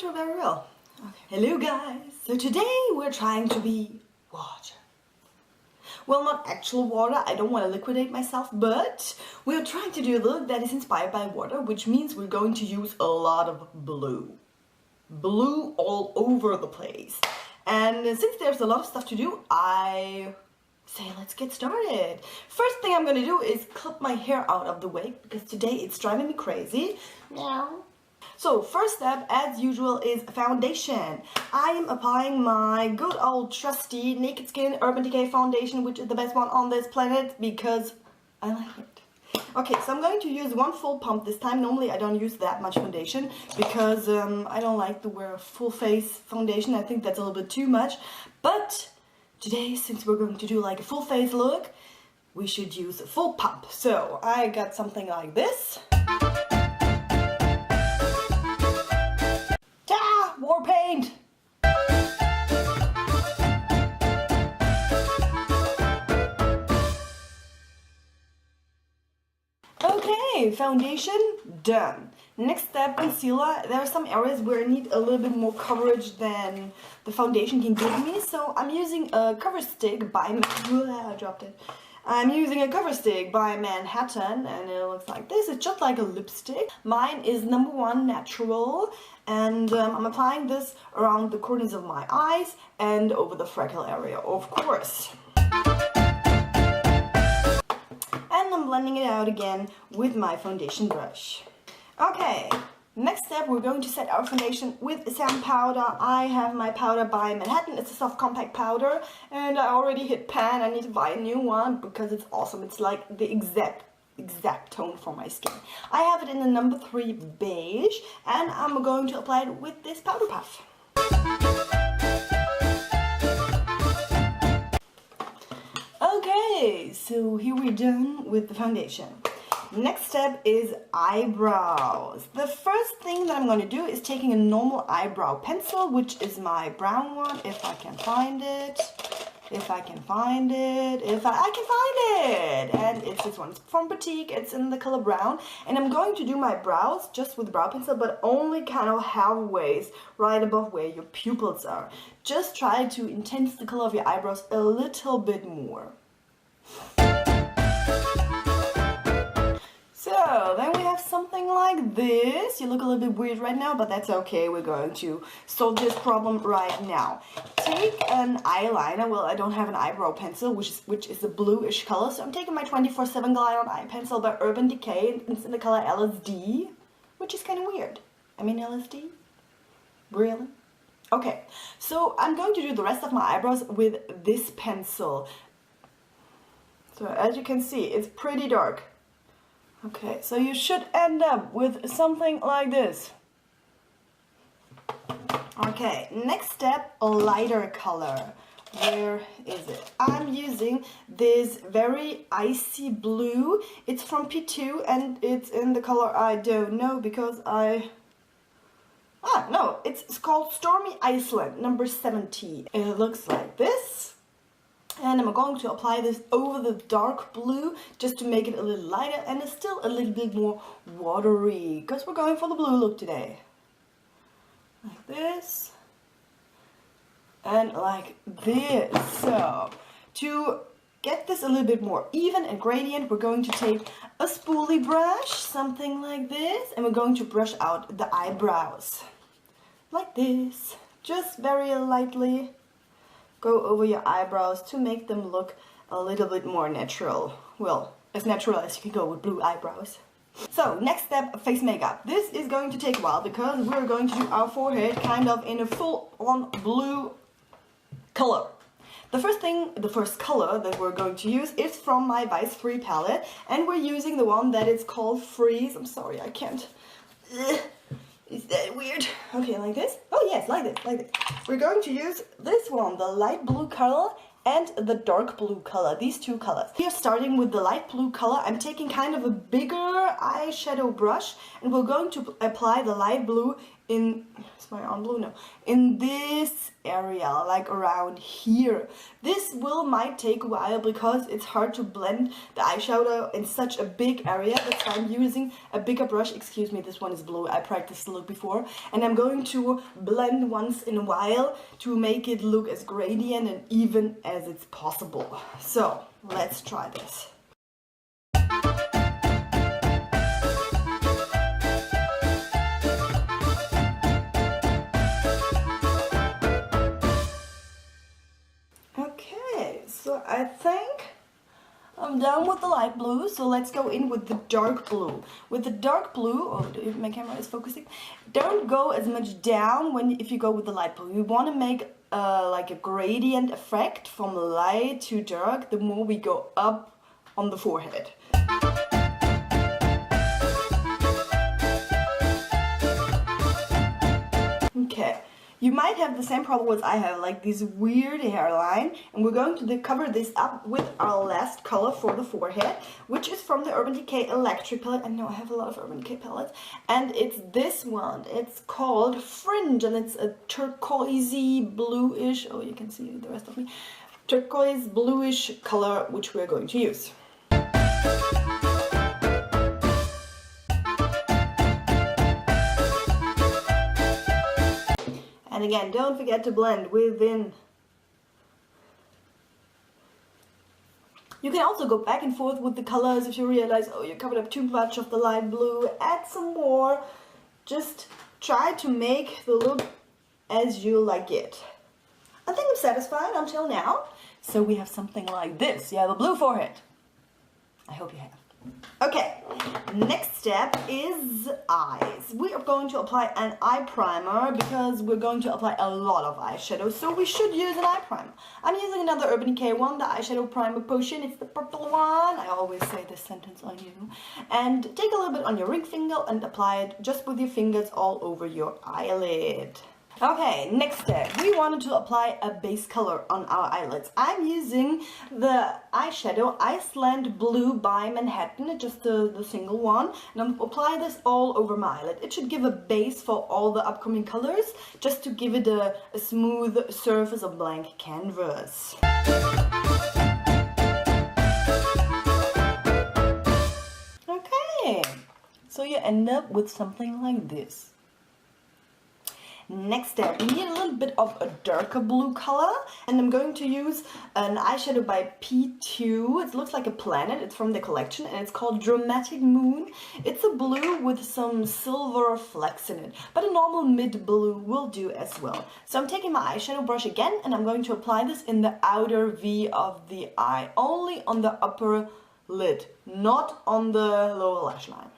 intro very well. Okay. Hello guys! So today we're trying to be water. Well, not actual water, I don't want to liquidate myself, but we're trying to do a look that is inspired by water, which means we're going to use a lot of blue. Blue all over the place. And since there's a lot of stuff to do, I say let's get started. First thing I'm going to do is clip my hair out of the way, because today it's driving me crazy. Meow. So first step, as usual, is foundation. I am applying my good old trusty Naked Skin Urban Decay foundation, which is the best one on this planet because I like it. Okay, so I'm going to use one full pump this time. Normally I don't use that much foundation because I don't like to wear a full face foundation. I think that's a little bit too much. But today, since we're going to do like a full face look, we should use a full pump. So I got something like this. War paint! Okay, foundation done. Next step, concealer. There are some areas where I need a little bit more coverage than the foundation can give me, so I'm using a cover stick by I dropped it. I'm using a cover stick by Manhattan, and it looks like this. It's just like a lipstick. Mine is #1 natural, and I'm applying this around the corners of my eyes and over the freckle area, of course. And I'm blending it out again with my foundation brush. Okay. Next step, we're going to set our foundation with some powder. I have my powder by Manhattan. It's a soft compact powder, and I already hit pan. I need to buy a new one because it's awesome. It's like the exact tone for my skin. I have it in the #3 beige, and I'm going to apply it with this powder puff. Okay, so here we're done with the foundation. Next step is eyebrows. The first thing that I'm going to do is taking a normal eyebrow pencil, which is my brown one, if I can find it. If I can find it. And it's this one. It's from Boutique. It's in the color brown. And I'm going to do my brows just with the brow pencil, but only kind of halfway, right above where your pupils are. Just try to intense the color of your eyebrows a little bit more. So then we have something like this. You look a little bit weird right now, but that's okay. We're going to solve this problem right now. Take an eyeliner. Well, I don't have an eyebrow pencil, which is a bluish color. So I'm taking my 24/7 Glide-On eye pencil by Urban Decay. It's in the color LSD, which is kind of weird. I mean LSD? Really? Okay, so I'm going to do the rest of my eyebrows with this pencil. So as you can see, it's pretty dark. Okay, so you should end up with something like this. Okay, next step, a lighter color. Where is it? I'm using this very icy blue. It's from P2 and it's in the color I don't know because it's called Stormy Iceland, #70. It looks like this. And I'm going to apply this over the dark blue just to make it a little lighter and it's still a little bit more watery because we're going for the blue look today. Like this. And like this. So, to get this a little bit more even and gradient, we're going to take a spoolie brush, something like this, and we're going to brush out the eyebrows. Like this. Just very lightly. Go over your eyebrows to make them look a little bit more natural. Well, as natural as you can go with blue eyebrows. So, next step, face makeup. This is going to take a while because we're going to do our forehead kind of in a full-on blue color. The first color that we're going to use is from my Vice Free palette, and we're using the one that is called Freeze. I'm sorry, I can't. Is that weird? Okay, like this? Oh yes, like this. We're going to use this one, the light blue color and the dark blue color, these two colors. We are starting with the light blue color. I'm taking kind of a bigger eyeshadow brush and we're going to apply the light blue in, is my arm blue? No, in this area, like around here. This might take a while because it's hard to blend the eyeshadow in such a big area. That's why I'm using a bigger brush. Excuse me, this one is blue. I practiced the look before. And I'm going to blend once in a while to make it look as gradient and even as it's possible. So let's try this. So I think I'm done with the light blue, so let's go in with the dark blue. With the dark blue, oh, my camera is focusing. Don't go as much down if you go with the light blue. You want to make like a gradient effect from light to dark the more we go up on the forehead. Okay. You might have the same problem as I have, like this weird hairline, and we're going to cover this up with our last color for the forehead, which is from the Urban Decay Electric palette. I know I have a lot of Urban Decay palettes, and it's this one. It's called Fringe, and it's a turquoisey bluish, oh, you can see the rest of me, turquoise bluish color, which we're going to use. And again, don't forget to blend within. You can also go back and forth with the colors if you realize, oh, you covered up too much of the light blue. Add some more. Just try to make the look as you like it. I think I'm satisfied until now. So we have something like this. You have a blue forehead. I hope you have. Okay, next step is eyes. We are going to apply an eye primer because we're going to apply a lot of eyeshadow, so we should use an eye primer. I'm using another Urban Decay one, the eyeshadow primer potion. It's the purple one. I always say this sentence on you. And take a little bit on your ring finger and apply it just with your fingers all over your eyelid. Okay, next step. We wanted to apply a base color on our eyelids. I'm using the eyeshadow Iceland Blue by Manhattan, just the single one. And I'm apply this all over my eyelid. It should give a base for all the upcoming colors, just to give it a smooth surface of blank canvas. Okay, so you end up with something like this. Next step, we need a little bit of a darker blue color, and I'm going to use an eyeshadow by P2. It looks like a planet. It's from the collection, and it's called Dramatic Moon. It's a blue with some silver flecks in it, but a normal mid blue will do as well. So I'm taking my eyeshadow brush again, and I'm going to apply this in the outer V of the eye, only on the upper lid, not on the lower lash line.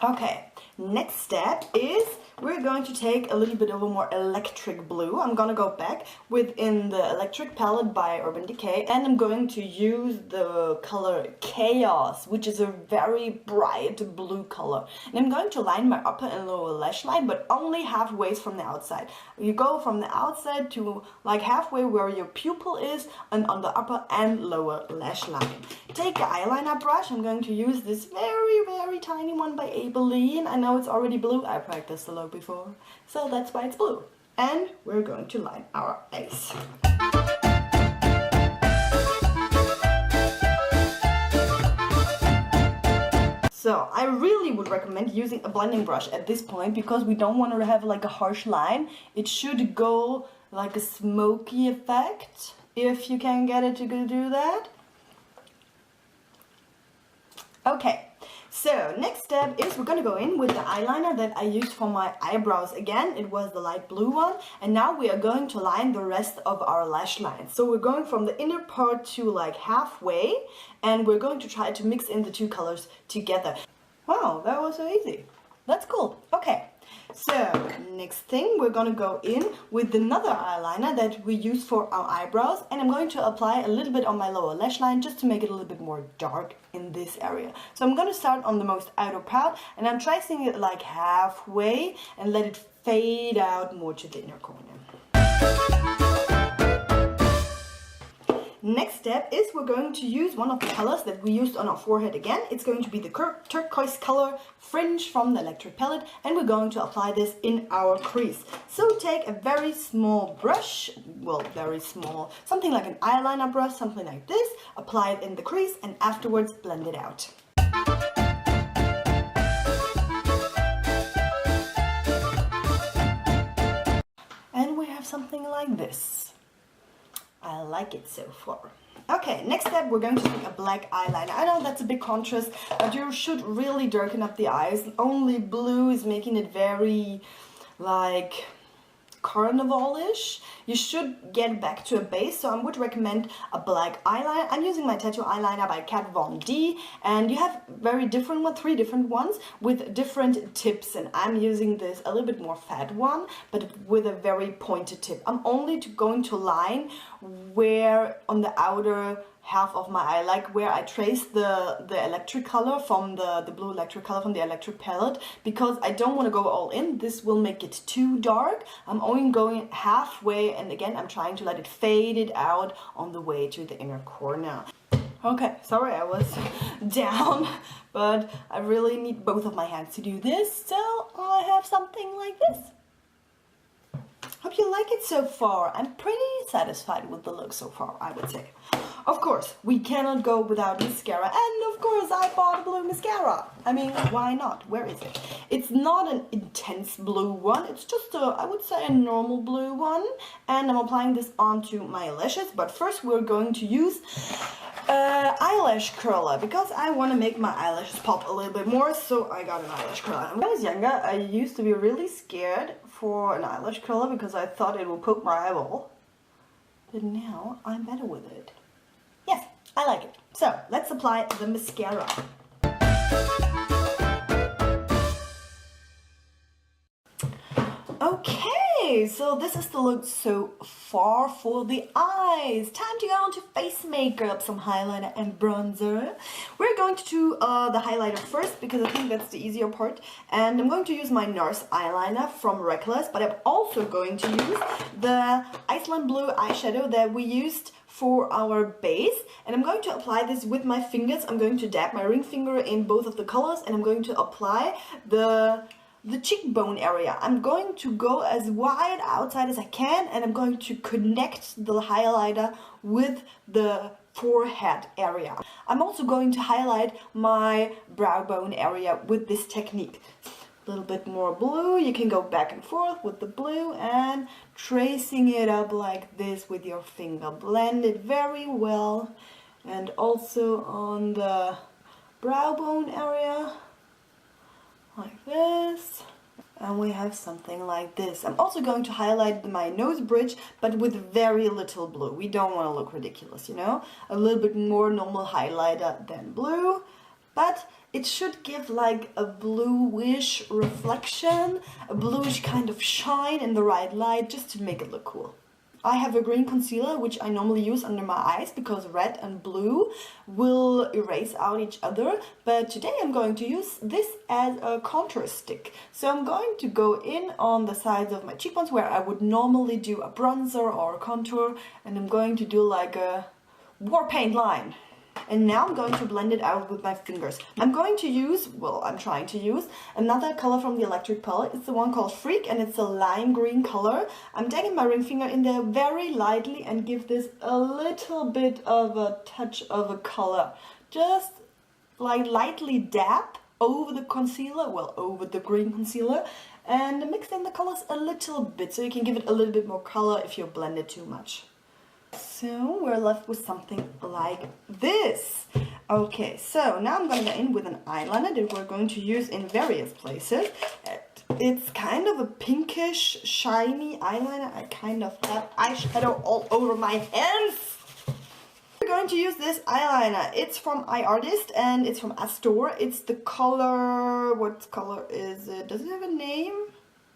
Okay, next step is we're going to take a little bit of a more electric blue. I'm gonna go back within the electric palette by Urban Decay, and I'm going to use the color Chaos, which is a very bright blue color. And I'm going to line my upper and lower lash line, but only halfway from the outside. You go from the outside to like halfway where your pupil is, and on the upper and lower lash line. Take the eyeliner brush. I'm going to use this very tiny one by Maybelline. I know it's already blue. I practiced the look before, so that's why it's blue. And we're going to line our eyes. So I really would recommend using a blending brush at this point, because we don't want to have like a harsh line. It should go like a smoky effect, if you can get it to do that. Okay, so next step is we're gonna go in with the eyeliner that I used for my eyebrows. Again, it was the light blue one, and now we are going to line the rest of our lash line. So we're going from the inner part to like halfway, and we're going to try to mix in the two colors together. Wow, that was so easy. That's cool. Okay. So, next thing, we're gonna go in with another eyeliner that we use for our eyebrows, and I'm going to apply a little bit on my lower lash line just to make it a little bit more dark in this area. So I'm gonna start on the most outer part, and I'm tracing it like halfway and let it fade out more to the inner corner. Next step is we're going to use one of the colors that we used on our forehead again. It's going to be the turquoise color Fringe from the electric palette, and we're going to apply this in our crease. So take a very small brush, well, very small, something like an eyeliner brush, something like this, apply it in the crease, and afterwards blend it out. And we have something like this. I like it so far. Okay, next step, we're going to take a black eyeliner. I know that's a big contrast, but you should really darken up the eyes. Only blue is making it very, like, carnival-ish. You should get back to a base, so I would recommend a black eyeliner. I'm using my tattoo eyeliner by Kat Von D, and you have very different ones, 3 different ones with different tips, and I'm using this a little bit more fat one, but with a very pointed tip. I'm only going to line where on the outer half of my eye, like where I trace the electric color from the blue electric color from the electric palette, because I don't want to go all in. This will make it too dark. I'm only going halfway, and again I'm trying to let it fade it out on the way to the inner corner. Okay, sorry I was down, but I really need both of my hands to do this, so I have something like this. Hope you like it so far. I'm pretty satisfied with the look so far, I would say. Of course, we cannot go without mascara, and of course I bought a blue mascara. I mean, why not? Where is it? It's not an intense blue one, it's just I would say a normal blue one, and I'm applying this onto my lashes, but first we're going to use eyelash curler, because I want to make my eyelashes pop a little bit more, so I got an eyelash curler. When I was younger, I used to be really scared for an eyelash curler because I thought it would poke my eyeball, but now I'm better with it. Yes, I like it. So let's apply the mascara. Okay, so this is the look so far for the eyes. Time to go on to face makeup, some highlighter and bronzer. We're going to do the highlighter first because I think that's the easier part. And I'm going to use my NARS eyeliner from Reckless, but I'm also going to use the Iceland Blue eyeshadow that we used for our base, and I'm going to apply this with my fingers. I'm going to dab my ring finger in both of the colors, and I'm going to apply the cheekbone area. I'm going to go as wide outside as I can, and I'm going to connect the highlighter with the forehead area. I'm also going to highlight my brow bone area with this technique. A little bit more blue, you can go back and forth with the blue and tracing it up like this with your finger. Blend it very well, and also on the brow bone area like this, and we have something like this. I'm also going to highlight my nose bridge, but with very little blue. We don't want to look ridiculous, you know, a little bit more normal highlighter than blue, but it should give like a bluish reflection, a bluish kind of shine in the right light, just to make it look cool. I have a green concealer, which I normally use under my eyes because red and blue will erase out each other, but today I'm going to use this as a contour stick. So I'm going to go in on the sides of my cheekbones where I would normally do a bronzer or a contour, and I'm going to do like a war paint line. And now I'm going to blend it out with my fingers. I'm going to use, well, I'm trying to use another color from the electric palette. It's the one called Freak, and it's a lime green color. I'm taking my ring finger in there very lightly and give this a little bit of a touch of a color. Just like lightly dab over the concealer, well, over the green concealer, and mix in the colors a little bit so you can give it a little bit more color if you blend it too much. So we're left with something like this. Okay, so now I'm going to go in with an eyeliner that we're going to use in various places. It's kind of a pinkish, shiny eyeliner. I kind of have eyeshadow all over my hands. We're going to use this eyeliner. It's from iArtist and it's from Astor. It's the color, what color is it? Does it have a name?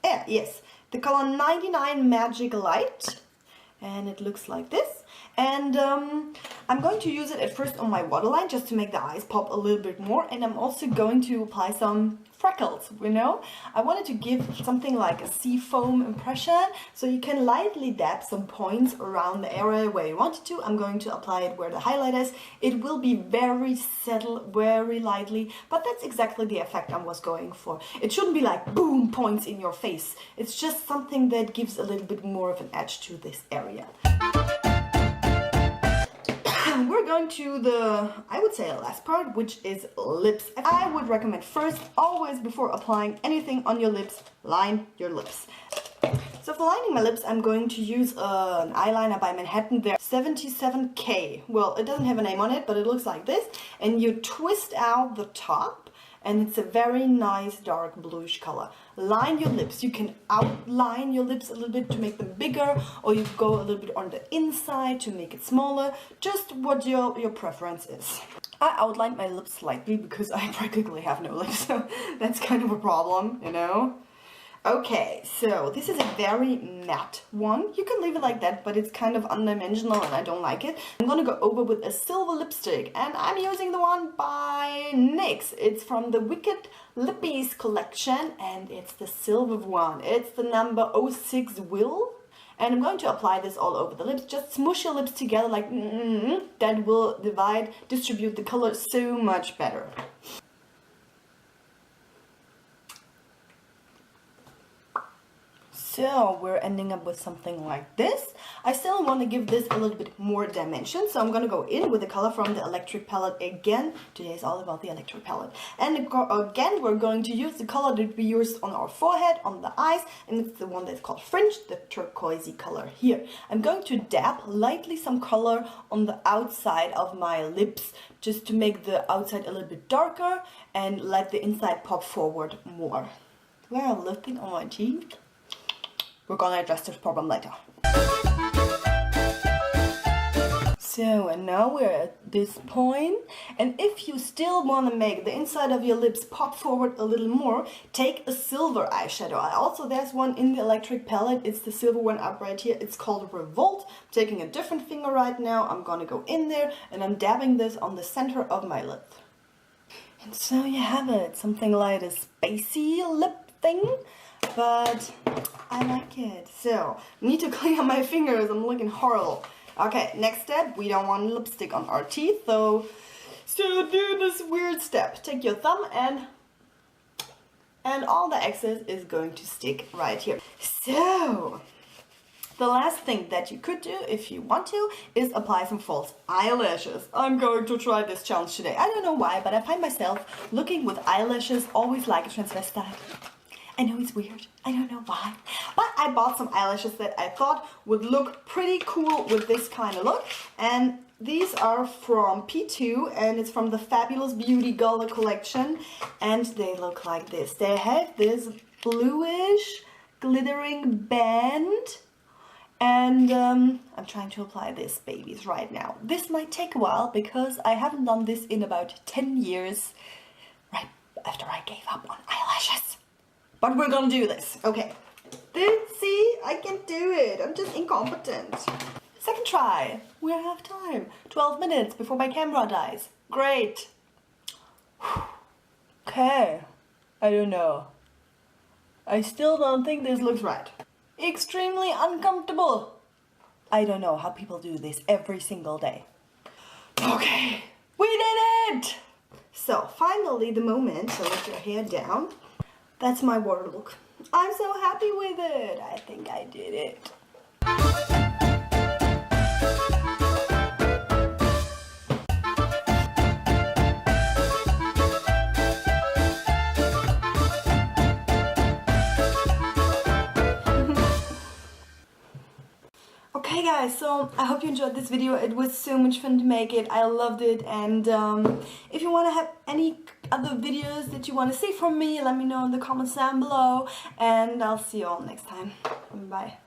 Yeah, yes. The color 99 Magic Light. And it looks like this. And I'm going to use it at first on my waterline just to make the eyes pop a little bit more, and I'm also going to apply some freckles, you know. I wanted to give something like a sea foam impression, so you can lightly dab some points around the area where you want it to. I'm going to apply it where the highlight is. It will be very subtle, very lightly, but that's exactly the effect I was going for. It shouldn't be like boom points in your face. It's just something that gives a little bit more of an edge to this area. We're going to the, I would say, last part, which is lips. I would recommend first, always before applying anything on your lips, line your lips. So for lining my lips, I'm going to use an eyeliner by Manhattan. They're 77K. Well, it doesn't have a name on it, but it looks like this. And you twist out the top, and it's a very nice dark bluish color. Line your lips. You can outline your lips a little bit to make them bigger, or you go a little bit on the inside to make it smaller. Just what your preference is. I outlined my lips slightly because I practically have no lips, so that's kind of a problem, you know. Okay, so this is a very matte one. You can leave it like that, but it's kind of undimensional and I don't like it. I'm gonna go over with a silver lipstick, and I'm using the one by NYX. It's from the Wicked Lippies collection, and it's the silver one. It's the number 06 Will. And I'm going to apply this all over the lips. Just smush your lips together like that will distribute the color so much better. So we're ending up with something like this. I still want to give this a little bit more dimension, so I'm going to go in with the color from the Electric palette again. Today is all about the Electric palette. And again, we're going to use the color that we used on our forehead, on the eyes, and it's the one that's called Fringe, the turquoisey color here. I'm going to dab lightly some color on the outside of my lips, just to make the outside a little bit darker and let the inside pop forward more. We're looking on my teeth. We're gonna address this problem later. So, and now we're at this point, and if you still want to make the inside of your lips pop forward a little more, take a silver eyeshadow. There's one in the Electric palette. It's the silver one up right here. It's called Revolt. I'm taking a different finger right now. I'm gonna go in there, and I'm dabbing this on the center of my lip. And so you have it, something like a spacey lip thing. But I like it. So, need to clean up my fingers. I'm looking horrible. Okay, next step. We don't want lipstick on our teeth, though. So do this weird step. Take your thumb and all the excess is going to stick right here. So, the last thing that you could do, if you want to, is apply some false eyelashes. I'm going to try this challenge today. I don't know why, but I find myself looking with eyelashes always like a transvestite. I know it's weird, I don't know why, but I bought some eyelashes that I thought would look pretty cool with this kind of look, and these are from P2, and it's from the Fabulous Beauty Gala collection, and they look like this. They have this bluish glittering band, and I'm trying to apply this babies right now. This might take a while because I haven't done this in about 10 years, right after I gave up on eyelashes. But we're gonna do this. Okay. See? I can do it. I'm just incompetent. Second try. We have time. 12 minutes before my camera dies. Great. Okay. I don't know. I still don't think this looks right. Extremely uncomfortable. I don't know how people do this every single day. Okay. We did it! So, finally the moment. So let your hair down. That's my water look. I'm so happy with it. I think I did it. Okay guys, so I hope you enjoyed this video. It was so much fun to make it. I loved it, and if you want to have any other videos that you want to see from me, let me know in the comments down below, and I'll see you all next time. Bye.